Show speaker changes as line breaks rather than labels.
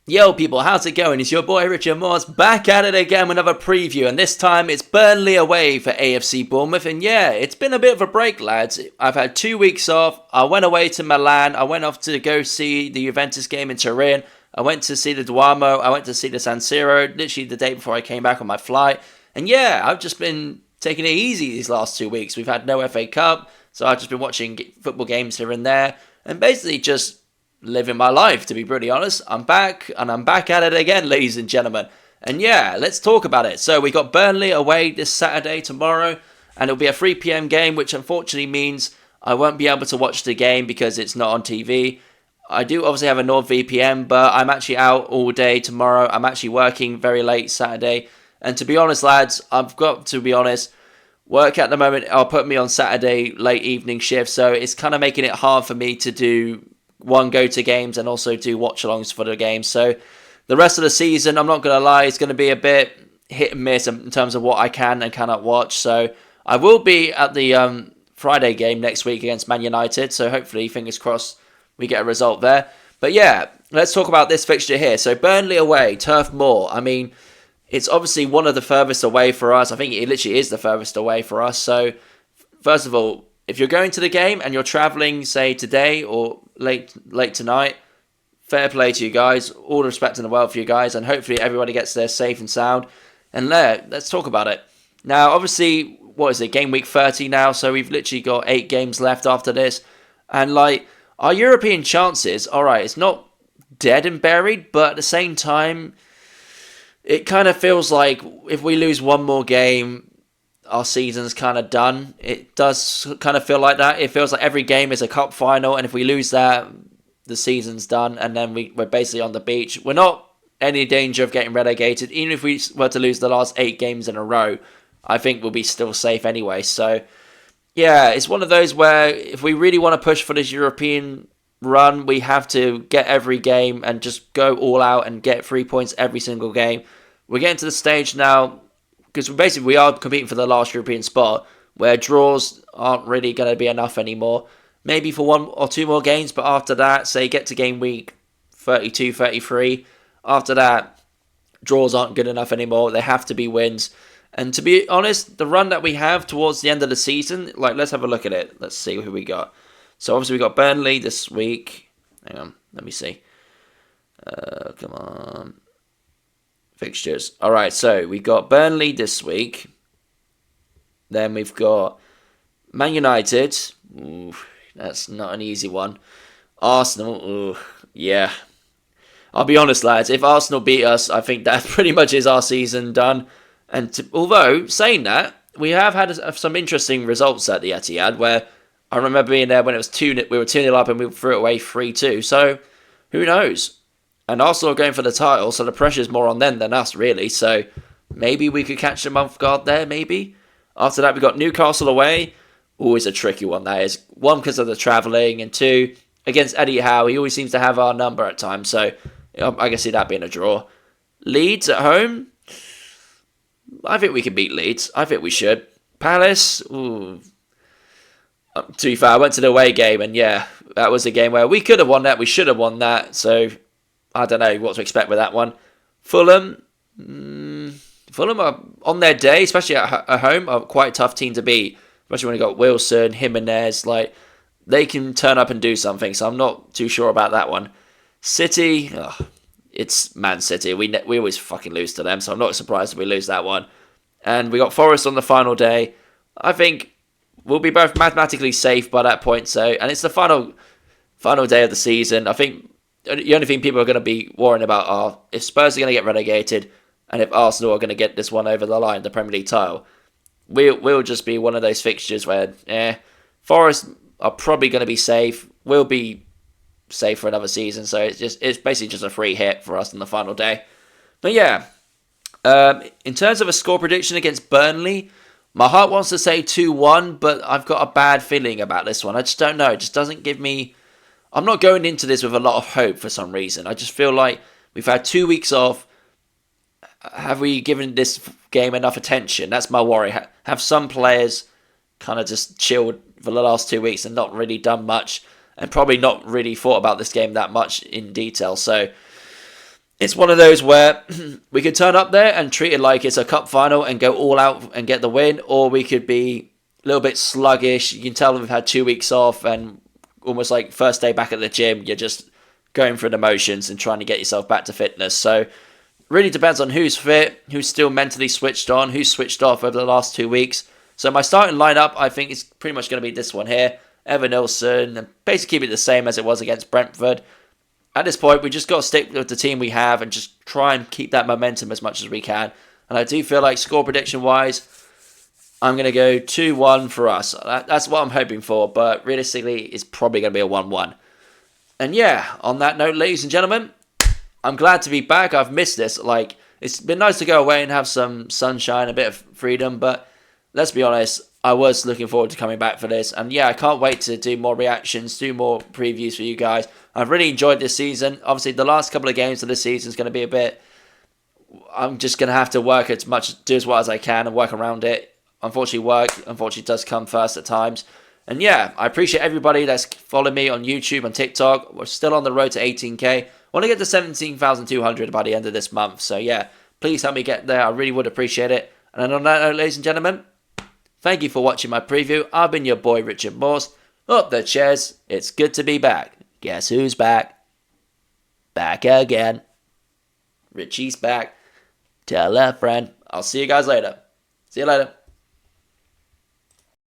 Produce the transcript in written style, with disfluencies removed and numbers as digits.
Yo people, how's it going? It's your boy Richard Morse back at it again with another preview, and this time it's Burnley away for AFC Bournemouth. And yeah, it's been a bit of a break, lads. I've had 2 weeks off. I went away to Milan. I went off to go see the Juventus game in Turin. I went to see the Duomo. I went to see the San Siro literally the day before I came back on my flight. And yeah, I've just been taking it easy these last 2 weeks. We've had no FA Cup, so I've just been watching football games here and there, and basically just living my life, to be brutally honest. I'm back, and I'm back at it again, ladies and gentlemen. And yeah, let's talk about it. So we got Burnley away this Saturday, tomorrow, and it'll be a 3 p.m. game, which unfortunately means I won't be able to watch the game because it's not on TV. I do obviously have a NordVPN, but I'm actually out all day tomorrow. I'm actually working very late Saturday. And to be honest, lads, I've got to be honest, work at the moment, I'll put me on Saturday late evening shift, so it's kind of making it hard for me to do go to games and also do watch-alongs for the game. So the rest of the season, I'm not going to lie, it's going to be a bit hit and miss in terms of what I can and cannot watch. So I will be at the Friday game next week against Man United. So hopefully, fingers crossed, we get a result there. But yeah, let's talk about this fixture here. So Burnley away, Turf Moor. I mean, it's obviously one of the furthest away for us. I think it literally is the furthest away for us. So first of all, if you're going to the game and you're travelling, say, today or late tonight, fair play to you guys. All the respect in the world for you guys. And hopefully everybody gets there safe and sound. And let's talk about it. Now, obviously, what is it? Game week 30 now. So we've literally got 8 games left after this. And, our European chances, all right, it's not dead and buried. But at the same time, it kind of feels like if we lose one more game, our season's kind of done. It does kind of feel like that. It feels like every game is a cup final, and if we lose that, the season's done, and then we're basically on the beach. We're not any danger of getting relegated. Even if we were to lose the last 8 games in a row, I think we'll be still safe anyway. So, yeah, it's one of those where if we really want to push for this European run, we have to get every game and just go all out and get 3 points every single game. We're getting to the stage now, because basically we are competing for the last European spot, where draws aren't really going to be enough anymore. Maybe for 1 or 2 more games, but after that, say get to game week 32, 33, after that, draws aren't good enough anymore. They have to be wins. And to be honest, the run that we have towards the end of the season, let's have a look at it. Let's see who we got. So obviously we got Burnley this week. Hang on, let me see. Come on. Fixtures. Alright, so we got Burnley this week. Then we've got Man United. Ooh, that's not an easy one. Arsenal. Ooh, yeah. I'll be honest, lads. If Arsenal beat us, I think that pretty much is our season done. And although, saying that, we have had some interesting results at the Etihad, where I remember being there when it was we were 2-0 up and we threw it away 3-2. So, who knows? And Arsenal are going for the title, so the pressure's more on them than us, really. So maybe we could catch them off guard there, maybe. After that, we got Newcastle away. Always a tricky one, that is. 1, because of the travelling, and 2, against Eddie Howe. He always seems to have our number at times, so I can see that being a draw. Leeds at home. I think we can beat Leeds. I think we should. Palace. Ooh. To be fair, I went to the away game, and yeah, that was a game where we could have won that. We should have won that, so I don't know what to expect with that one. Fulham. Fulham are on their day, especially at home, are quite a tough team to beat. Especially when you got Wilson, Jimenez, they can turn up and do something. So I'm not too sure about that one. City, it's Man City. We always fucking lose to them, so I'm not surprised if we lose that one. And we got Forest on the final day. I think we'll be both mathematically safe by that point. So, and it's the final day of the season. I think the only thing people are going to be worrying about are if Spurs are going to get relegated and if Arsenal are going to get this one over the line, the Premier League title. We'll just be one of those fixtures where, Forest are probably going to be safe. We'll be safe for another season. So it's basically just a free hit for us on the final day. But yeah, in terms of a score prediction against Burnley, my heart wants to say 2-1, but I've got a bad feeling about this one. I just don't know. It just doesn't give me... I'm not going into this with a lot of hope for some reason. I just feel like we've had 2 weeks off. Have we given this game enough attention? That's my worry. Have some players kind of just chilled for the last 2 weeks and not really done much, and probably not really thought about this game that much in detail. So it's one of those where we could turn up there and treat it like it's a cup final and go all out and get the win, or we could be a little bit sluggish. You can tell we've had 2 weeks off and almost like first day back at the gym, you're just going through the motions and trying to get yourself back to fitness. So really depends on who's fit, who's still mentally switched on, who's switched off over the last 2 weeks. So my starting lineup, I think, is pretty much going to be this one here. Evan Nilsson, and basically keep it the same as it was against Brentford. At this point, we just got to stick with the team we have and just try and keep that momentum as much as we can. And I do feel like score prediction-wise, I'm going to go 2-1 for us. That's what I'm hoping for, but realistically, it's probably going to be a 1-1. And yeah, on that note, ladies and gentlemen, I'm glad to be back. I've missed this. Like, it's been nice to go away and have some sunshine, a bit of freedom, but let's be honest, I was looking forward to coming back for this. And yeah, I can't wait to do more reactions, do more previews for you guys. I've really enjoyed this season. Obviously, the last couple of games of the season is going to be a bit... I'm just going to have to work do as well as I can and work around it. Unfortunately, does come first at times. And yeah, I appreciate everybody that's followed me on YouTube and TikTok. We're still on the road to 18k. I want to get to 17,200 by the end of this month. So yeah, please help me get there. I really would appreciate it. And on that note, ladies and gentlemen, thank you for watching my preview. I've been your boy, Richard Morse. Up the chairs. It's good to be back. Guess who's back? Back again. Richie's back. Tell a friend. I'll see you guys later. See you later.